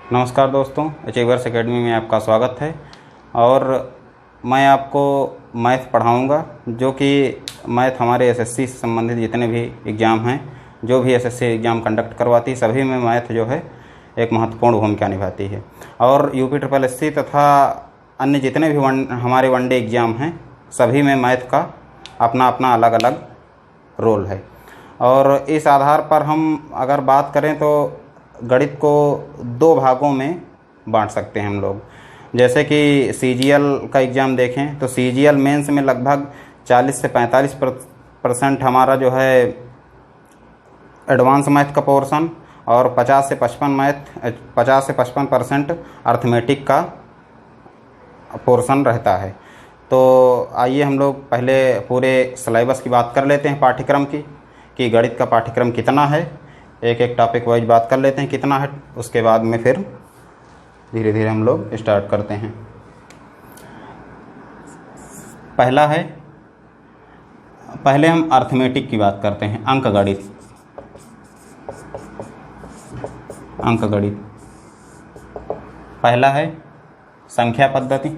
नमस्कार दोस्तों, achievers academy में आपका स्वागत है। और मैं आपको मैथ पढ़ाऊंगा, जो कि मैथ हमारे एसएससी से संबंधित जितने भी एग्ज़ाम हैं, जो भी एसएससी एग्ज़ाम कंडक्ट करवाती है, सभी में मैथ जो है एक महत्वपूर्ण भूमिका निभाती है। और यूपी ट्रिपल एससी तथा अन्य जितने भी हमारे वनडे एग्ज़ाम हैं, सभी में मैथ का अपना अपना अलग अलग रोल है। और इस आधार पर हम अगर बात करें तो गणित को दो भागों में बांट सकते हैं हम लोग। जैसे कि सीजीएल का एग्ज़ाम देखें तो सीजीएल मेंस में लगभग 40 से 45% हमारा जो है एडवांस मैथ का पोर्शन, और 50 से 55% अर्थमेटिक का पोर्शन रहता है। तो आइए हम लोग पहले पूरे सिलेबस की बात कर लेते हैं, पाठ्यक्रम की, कि गणित का पाठ्यक्रम कितना है। एक एक टॉपिक वाइज बात कर लेते हैं कितना है, उसके बाद में फिर धीरे धीरे हम लोग स्टार्ट करते हैं। पहला है, पहले हम अर्थमेटिक की बात करते हैं, अंकगणित। अंकगणित पहला है संख्या पद्धति,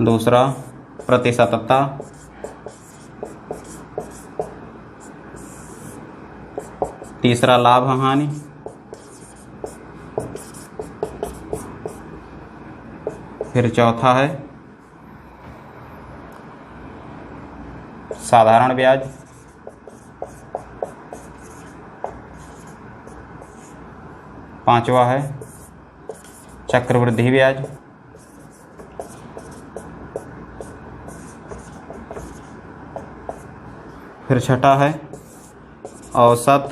दूसरा प्रतिशतता, तीसरा लाभ हानि, फिर चौथा है साधारण ब्याज, पांचवा है चक्रवृद्धि ब्याज, फिर छठा है औसत,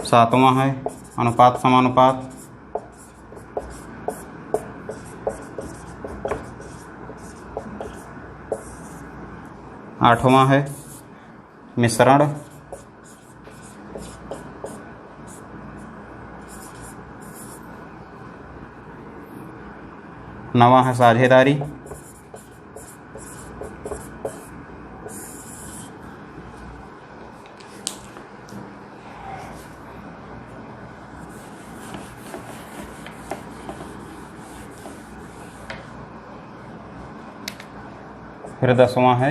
सातवां है अनुपात समानुपात, आठवां है मिश्रण, नवां है साझेदारी, फिर 10वां है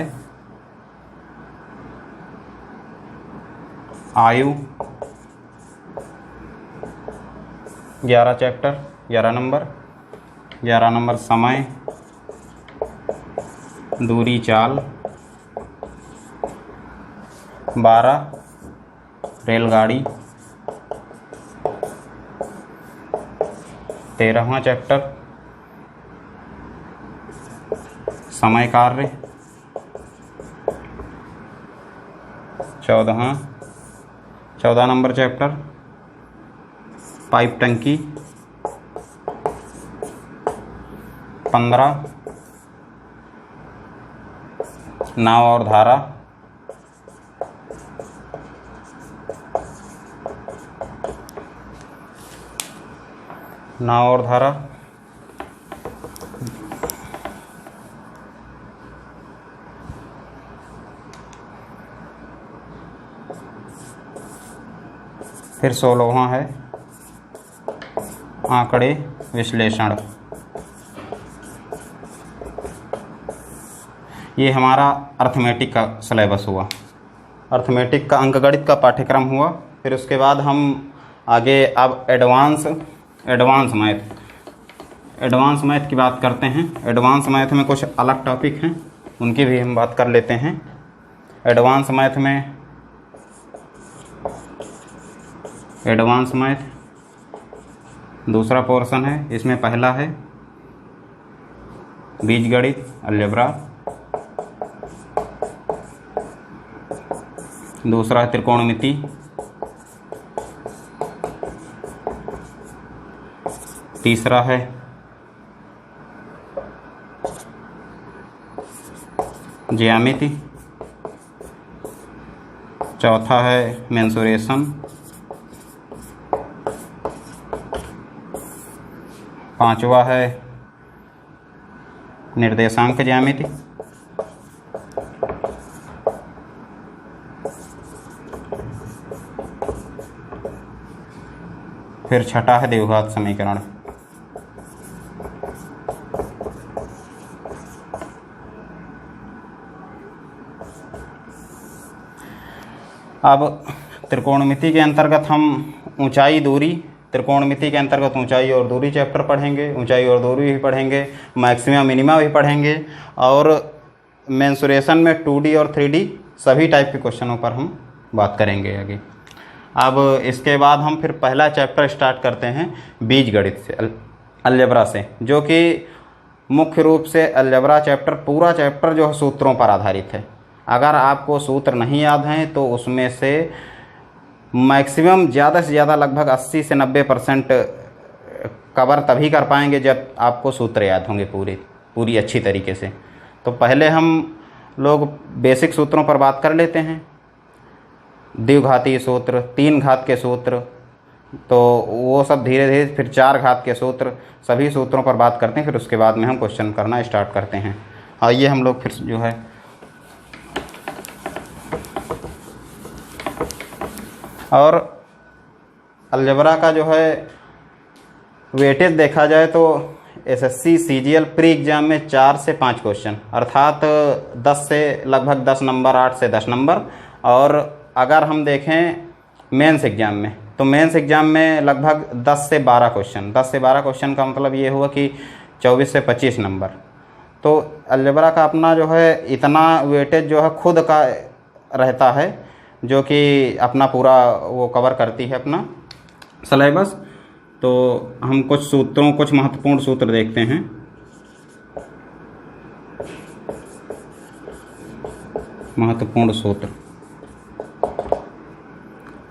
आयु, 11 चैप्टर, 11 नंबर समय, दूरी चाल, 12 रेलगाड़ी, 13वां चैप्टर समय कार्य, 14 नंबर चैप्टर पाइप टंकी, 15 नाव और धारा, 16वां है आंकड़े विश्लेषण। ये हमारा अर्थमेटिक का सिलेबस हुआ, अर्थमेटिक का अंकगणित का पाठ्यक्रम हुआ। फिर उसके बाद हम आगे अब एडवांस मैथ की बात करते हैं। एडवांस मैथ में कुछ अलग टॉपिक हैं, उनकी भी हम बात कर लेते हैं। एडवांस मैथ दूसरा पोर्शन है। इसमें पहला है बीजगणित अलजेब्रा, दूसरा है त्रिकोणमिति, तीसरा है ज्यामिति, चौथा है मेंसुरेशन, पांचवा है निर्देशांक ज्यामिति, फिर छठा है द्विघात समीकरण। अब त्रिकोणमिति के अंतर्गत हम ऊंचाई दूरी, त्रिकोणमिति के अंतर्गत ऊंचाई और दूरी चैप्टर पढ़ेंगे, ऊंचाई और दूरी भी पढ़ेंगे, मैक्सिमा मिनिमा भी पढ़ेंगे, और मेंसुरेशन में 2D और 3D सभी टाइप के क्वेश्चनों पर हम बात करेंगे आगे। अब इसके बाद हम फिर पहला चैप्टर स्टार्ट करते हैं बीजगणित से, अलजेब्रा से, जो कि मुख्य रूप से अलजेब्रा चैप्टर, पूरा चैप्टर जो है सूत्रों पर आधारित है। अगर आपको सूत्र नहीं याद हैं तो उसमें से मैक्सिमम ज़्यादा से ज़्यादा लगभग 80 से 90% कवर तभी कर पाएंगे जब आपको सूत्र याद होंगे पूरी अच्छी तरीके से। तो पहले हम लोग बेसिक सूत्रों पर बात कर लेते हैं। द्विघातीय सूत्र, 3 घात के सूत्र, तो वो सब धीरे धीरे, फिर 4 घात के सूत्र, सभी सूत्रों पर बात करते हैं। फिर उसके बाद में हम क्वेश्चन करना स्टार्ट करते हैं। आइए हम लोग फिर जो है और अलजेब्रा का जो है वेटेज देखा जाए तो एसएससी सीजीएल प्री एग्ज़ाम में 4 से 5 क्वेश्चन, अर्थात 10 से लगभग 10 नंबर, 8 से 10 नंबर। और अगर हम देखें मेंस एग्ज़ाम में, तो मेंस एग्ज़ाम में लगभग 10 से 12 क्वेश्चन। 10 से 12 क्वेश्चन का मतलब ये हुआ कि 24 से 25 नंबर। तो अलजेब्रा का अपना जो है इतना वेटेज जो है खुद का रहता है, जो कि अपना पूरा वो कवर करती है अपना सिलेबस। तो हम कुछ महत्वपूर्ण सूत्र देखते हैं। महत्वपूर्ण सूत्र,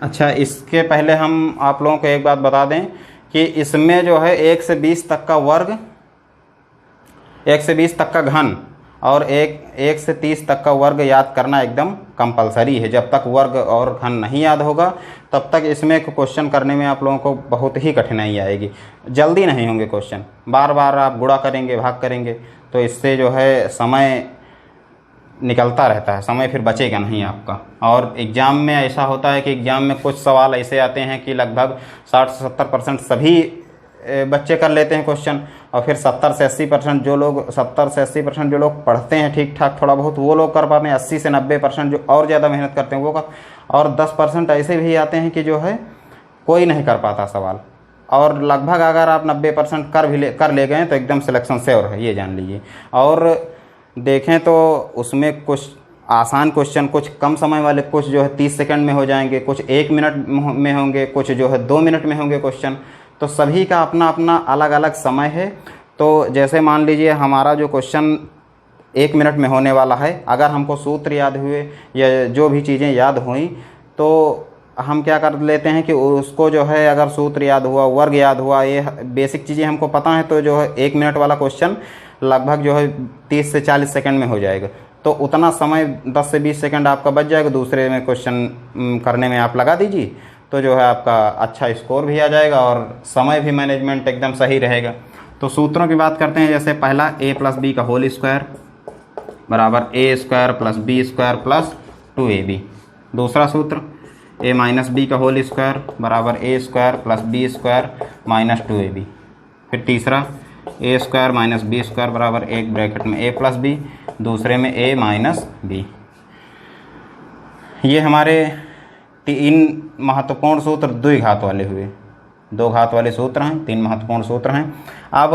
अच्छा, इसके पहले हम आप लोगों को एक बात बता दें कि इसमें जो है 1 से 20 तक का वर्ग, 1 से 20 तक का घन और 1 से 30 तक का वर्ग याद करना एकदम कंपलसरी है। जब तक वर्ग और घन नहीं याद होगा तब तक इसमें क्वेश्चन करने में आप लोगों को बहुत ही कठिनाई आएगी, जल्दी नहीं होंगे क्वेश्चन। बार बार आप गुणा करेंगे, भाग करेंगे, तो इससे जो है समय निकलता रहता है, समय फिर बचेगा नहीं आपका। और एग्ज़ाम में ऐसा होता है कि एग्ज़ाम में कुछ सवाल ऐसे आते हैं कि लगभग 60 से 70% सभी बच्चे कर लेते हैं क्वेश्चन, और फिर 70 से 80% जो लोग पढ़ते हैं ठीक ठाक थोड़ा बहुत, वो लोग कर पाते हैं। 80 से 90% जो और ज़्यादा मेहनत करते हैं वो कर, और 10% ऐसे भी आते हैं कि जो है कोई नहीं कर पाता सवाल। और लगभग अगर आप 90% कर ले गए तो एकदम सिलेक्शन श्योर है, ये जान लीजिए। और देखें तो उसमें कुछ आसान क्वेश्चन, कुछ कम समय वाले, कुछ जो है 30 सेकंड में हो जाएंगे, कुछ 1 मिनट में होंगे, कुछ जो है 2 मिनट में होंगे क्वेश्चन। तो सभी का अपना अपना अलग अलग समय है। तो जैसे मान लीजिए हमारा जो क्वेश्चन 1 मिनट में होने वाला है, अगर हमको सूत्र याद हुए या जो भी चीज़ें याद हुई तो हम क्या कर लेते हैं कि उसको जो है, अगर सूत्र याद हुआ, वर्ग याद हुआ, ये बेसिक चीज़ें हमको पता है, तो जो है 1 मिनट वाला क्वेश्चन लगभग जो है 30 से 40 सेकंड में हो जाएगा। तो उतना समय 10 से 20 सेकंड आपका बच जाएगा, दूसरे में क्वेश्चन करने में आप लगा दीजिए, तो जो है आपका अच्छा स्कोर भी आ जाएगा और समय भी मैनेजमेंट एकदम सही रहेगा। तो सूत्रों की बात करते हैं। जैसे पहला a + b का होल स्क्वायर बराबर a² + b² + 2ab। दूसरा सूत्र a - b का होल स्क्वायर बराबर a² + b² - 2ab। फिर तीसरा a² - b² बराबर एक ब्रैकेट में a + b, दूसरे में a - b। ये हमारे 3 महत्वपूर्ण सूत्र द्विघात वाले हुए। 2 घात वाले सूत्र हैं, 3 महत्वपूर्ण सूत्र हैं। अब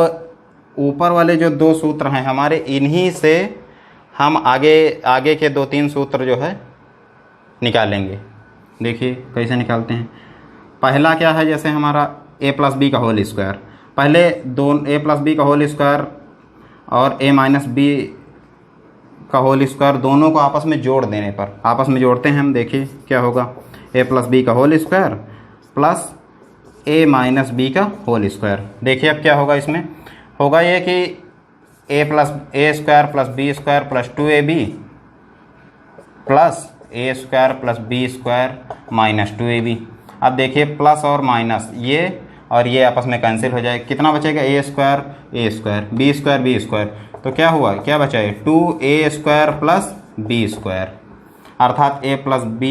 ऊपर वाले जो 2 सूत्र हैं हमारे, इन्हीं से हम आगे के 2-3 सूत्र जो है निकालेंगे। देखिए कैसे निकालते हैं। पहला क्या है, जैसे हमारा a + b का होल स्क्वायर, पहले a + b का होल स्क्वायर और a - b का होल स्क्वायर दोनों को आपस में जोड़ देने पर, आपस में जोड़ते हैं हम, देखिए क्या होगा। a + b का whole square plus a - b का होल स्क्वायर। देखिए अब क्या होगा, इसमें होगा ये कि a² + b² + 2ab plus a² + b² - 2ab। अब देखिए प्लस और माइनस, ये और ये आपस में कैंसिल हो जाए, कितना बचेगा, a² b², तो क्या हुआ, क्या बचा है, 2a² + b², अर्थात a + b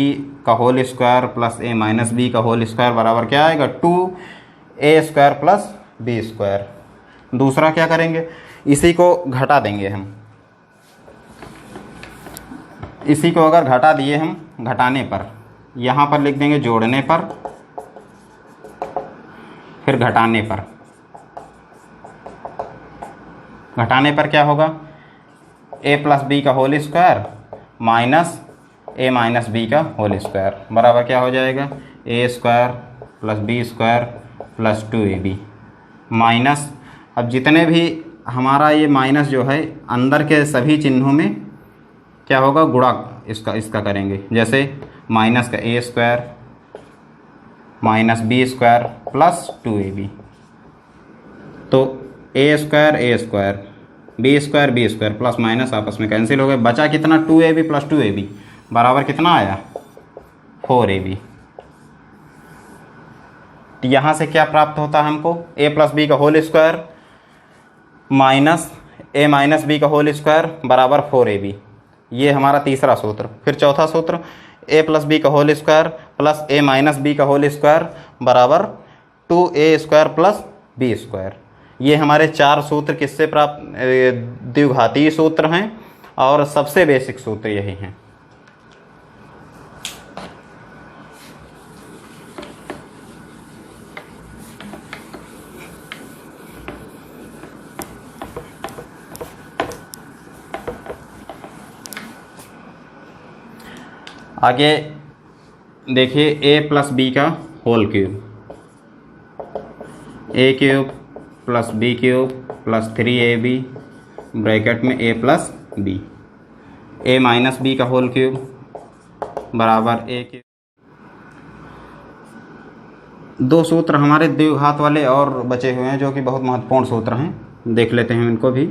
का whole square plus a - b का होल स्क्वायर बराबर क्या आएगा, 2 A square plus B square. दूसरा क्या करेंगे, इसी को घटा देंगे हम। इसी को अगर घटा दिए हम, घटाने पर यहाँ पर लिख देंगे जोड़ने पर, फिर घटाने पर। घटाने पर क्या होगा, ए प्लस बी का whole square minus A minus B का होल स्क्वायर बराबर क्या हो जाएगा, A square plus B square plus 2ab minus, अब जितने भी हमारा ये माइनस जो है अंदर के सभी चिन्हों में क्या होगा, गुणा इसका करेंगे। जैसे माइनस का A square minus B square plus 2ab, तो A square B square plus minus आपस में कैंसिल हो गए, बचा कितना 2ab प्लस 2ab बराबर कितना आया 4ab। तो यहाँ से क्या प्राप्त होता है हमको, ए प्लस बी का whole square minus A minus B का होल स्क्वायर बराबर 4ab। ये हमारा तीसरा सूत्र। फिर चौथा सूत्र, ए प्लस बी का होल स्क्वायर प्लस ए माइनस बी का होल स्क्वायर बराबर 2a square plus B square. ये हमारे 4 सूत्र किससे प्राप्त, द्विघातीय सूत्र हैं और सबसे बेसिक सूत्र यही हैं। आगे देखिए, ए प्लस बी का whole cube, A cube plus B cube plus 3ab bracket में A plus B, A minus B का होल क्यूब बराबर ए क्यूब। 2 सूत्र हमारे द्विघात वाले और बचे हुए हैं जो कि बहुत महत्वपूर्ण सूत्र हैं, देख लेते हैं इनको भी।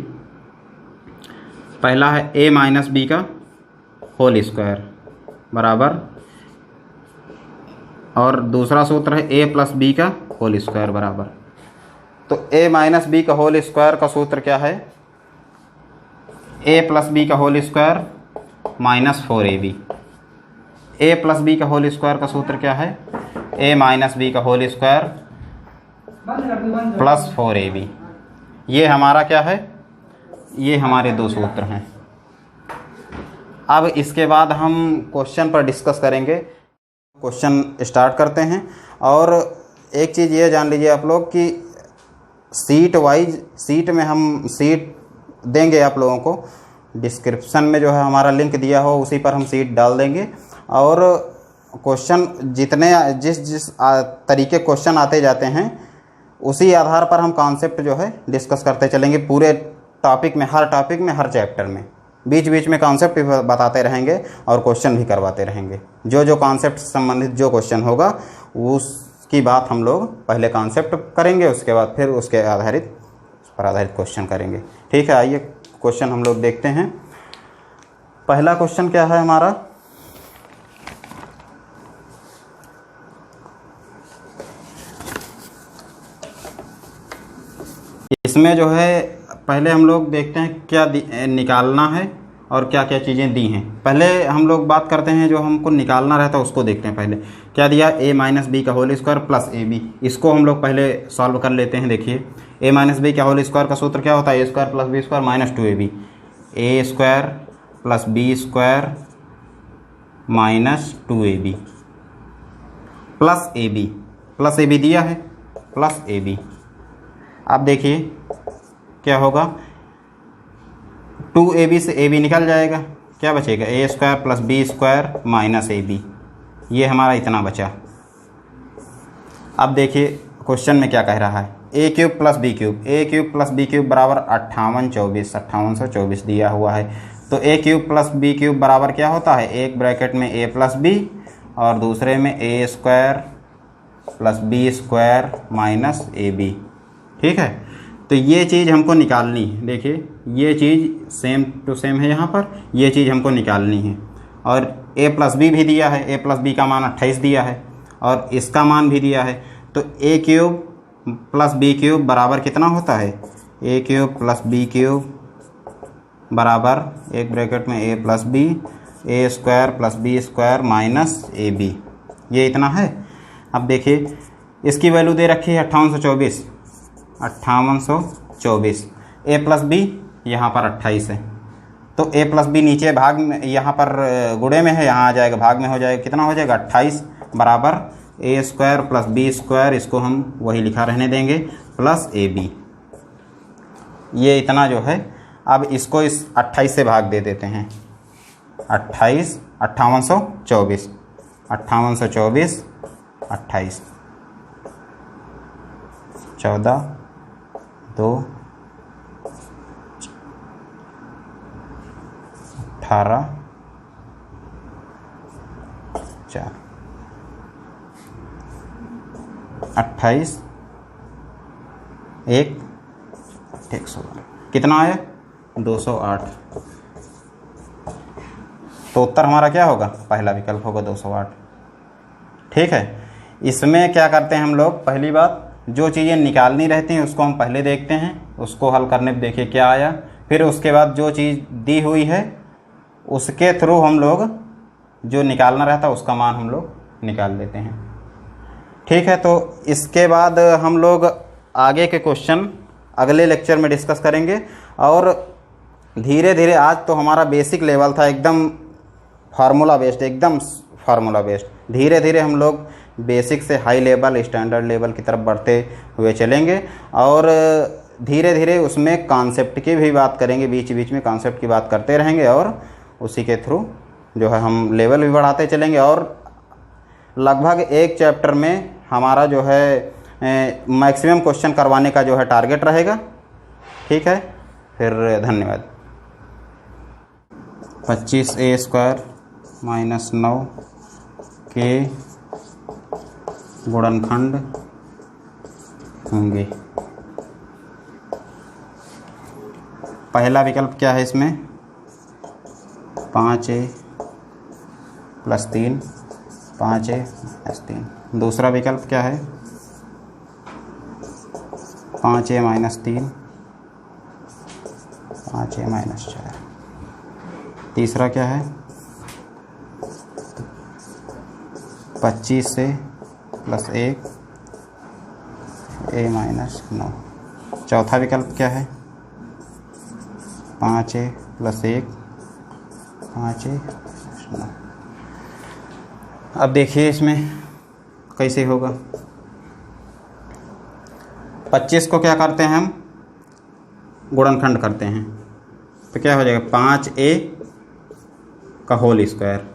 पहला है ए माइनस बी का होल स्क्वायर बराबर, और दूसरा सूत्र है ए प्लस बी का होल स्क्वायर बराबर। तो ए माइनस बी का होल स्क्वायर का सूत्र क्या है, ए प्लस बी का होल स्क्वायर माइनस 4ab। ए प्लस बी का होल स्क्वायर का सूत्र क्या है, ए माइनस बी का होल स्क्वायर प्लस 4ab। ये हमारा क्या है, ये हमारे 2 सूत्र हैं। अब इसके बाद हम क्वेश्चन पर डिस्कस करेंगे। क्वेश्चन स्टार्ट करते हैं। और एक चीज़ ये जान लीजिए आप लोग कि सीट वाइज, सीट में हम सीट देंगे आप लोगों को, डिस्क्रिप्शन में जो है हमारा लिंक दिया हो उसी पर हम सीट डाल देंगे। और क्वेश्चन जितने जिस तरीके क्वेश्चन आते जाते हैं उसी आधार पर हम कॉन्सेप्ट जो है डिस्कस करते चलेंगे, पूरे टॉपिक में, हर टॉपिक में, हर चैप्टर में। बीच बीच में कॉन्सेप्ट भी बताते रहेंगे और क्वेश्चन भी करवाते रहेंगे। जो जो कॉन्सेप्ट संबंधित जो क्वेश्चन होगा उसकी बात हम लोग पहले कॉन्सेप्ट करेंगे, उसके बाद फिर उसके आधारित, उस पर आधारित क्वेश्चन करेंगे। ठीक है, आइए क्वेश्चन हम लोग देखते हैं। पहला क्वेश्चन क्या है हमारा, इसमें जो है पहले हम लोग देखते हैं क्या निकालना है और क्या क्या चीज़ें दी हैं। पहले हम लोग बात करते हैं जो हमको निकालना रहता है उसको देखते हैं। पहले क्या दिया, ए माइनस बी का whole square plus A B. इसको हम लोग पहले सॉल्व कर लेते हैं। देखिए, ए माइनस बी का होल स्क्वायर का सूत्र क्या होता है, A square plus B square minus 2ab। A square plus B square minus 2ab plus A B दिया है, प्लस ए बी। अब देखिए क्या होगा, 2ab से ab निकल जाएगा, क्या बचेगा, A square plus B square minus ab। ये हमारा इतना बचा। अब देखिए क्वेश्चन में क्या कह रहा है, ए cube plus B cube, A cube plus B cube बराबर 5824 दिया हुआ है। तो ए क्यूब प्लस बी क्यूब बराबर क्या होता है, एक ब्रैकेट में ए प्लस बी और दूसरे में A square plus B square minus A B. ठीक है, तो ये चीज़ हमको निकालनी है। देखिए ये चीज़ सेम टू सेम है, यहाँ पर ये चीज़ हमको निकालनी है। और a प्लस बी भी दिया है, a प्लस बी का मान 28 दिया है और इसका मान भी दिया है। तो a cube plus B cube बराबर कितना होता है, a cube plus B cube बराबर एक ब्रैकेट में a plus B, A square plus B square minus A B. ये इतना है। अब देखिए इसकी वैल्यू दे रखी है 5824, 5824। a प्लस बी यहाँ पर 28 है, तो a प्लस बी नीचे भाग में, यहाँ पर गुणे में है, यहाँ आ जाएगा भाग में, हो जाएगा कितना हो जाएगा 28 बराबर a square plus B square, इसको हम वही लिखा रहने देंगे, प्लस ए बी। ये इतना जो है, अब इसको इस 28 से भाग दे देते हैं। 28 5824, 5824 28, 14 2 18 4 28 1 112 कितना आया 208। तो उत्तर हमारा क्या होगा, पहला विकल्प होगा 208। ठीक है, इसमें क्या करते हैं हम लोग, पहली बात जो चीज़ें निकालनी रहती हैं उसको हम पहले देखते हैं, उसको हल करने पे देखिए क्या आया, फिर उसके बाद जो चीज़ दी हुई है उसके थ्रू हम लोग जो निकालना रहता है उसका मान हम लोग निकाल लेते हैं। ठीक है, तो इसके बाद हम लोग आगे के क्वेश्चन अगले लेक्चर में डिस्कस करेंगे। और धीरे धीरे, आज तो हमारा बेसिक लेवल था, एकदम फार्मूला बेस्ड, एकदम फार्मूला बेस्ड। धीरे धीरे हम लोग बेसिक से हाई लेवल, स्टैंडर्ड लेवल की तरफ बढ़ते हुए चलेंगे, और धीरे धीरे उसमें कॉन्सेप्ट की भी बात करेंगे, बीच बीच में कॉन्सेप्ट की बात करते रहेंगे, और उसी के थ्रू जो है हम लेवल भी बढ़ाते चलेंगे। और लगभग एक चैप्टर में हमारा जो है मैक्सिमम क्वेश्चन करवाने का जो है टारगेट रहेगा। ठीक है, फिर धन्यवाद। 25a स्क्वायर माइनस 9 के गुणनखंड होंगे। पहला विकल्प क्या है इसमें, 5a प्लस 3, 5a प्लस 3। दूसरा विकल्प क्या है, 5a माइनस 3, 5a माइनस 4। तीसरा क्या है, 25 से प्लस 1 a माइनस 9। चौथा विकल्प क्या है, 5a प्लस 1, 5a प्लस 9। अब देखिए इसमें कैसे होगा। 25 को क्या करते हैं हम, गुणनखंड करते हैं, तो क्या हो जाएगा 5a का होल स्क्वायर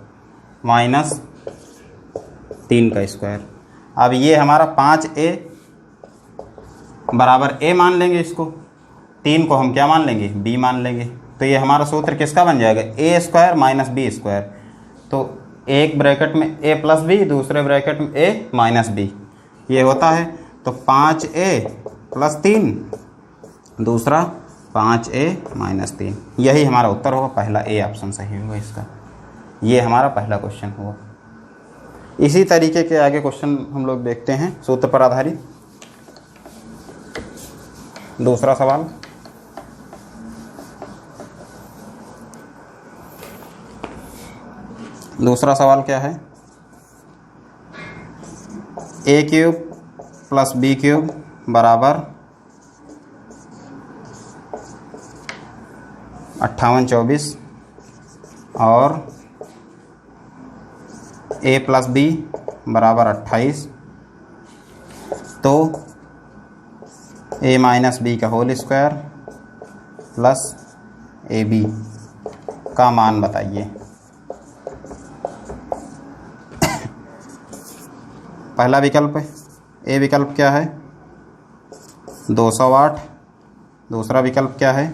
माइनस 3 का स्क्वायर। अब ये हमारा 5a बराबर a मान लेंगे, इसको 3 को हम क्या मान लेंगे, b मान लेंगे। तो ये हमारा सूत्र किसका बन जाएगा, a square minus b square. तो एक ब्रैकेट में a प्लस बी, दूसरे ब्रैकेट में a माइनस बी, ये होता है। तो 5a प्लस 3, दूसरा 5a माइनस 3, यही हमारा उत्तर होगा। पहला ए ऑप्शन सही होगा इसका। ये हमारा पहला क्वेश्चन हुआ। इसी तरीके के आगे क्वेश्चन हम लोग देखते हैं सूत्र पर आधारित। दूसरा सवाल, दूसरा सवाल क्या है, a cube plus b cube बराबर 5824 और a प्लस बी बराबर 28। तो a माइनस बी का whole square plus A B का मान बताइए। पहला विकल्प ए विकल्प क्या है, 208। दूसरा विकल्प क्या है,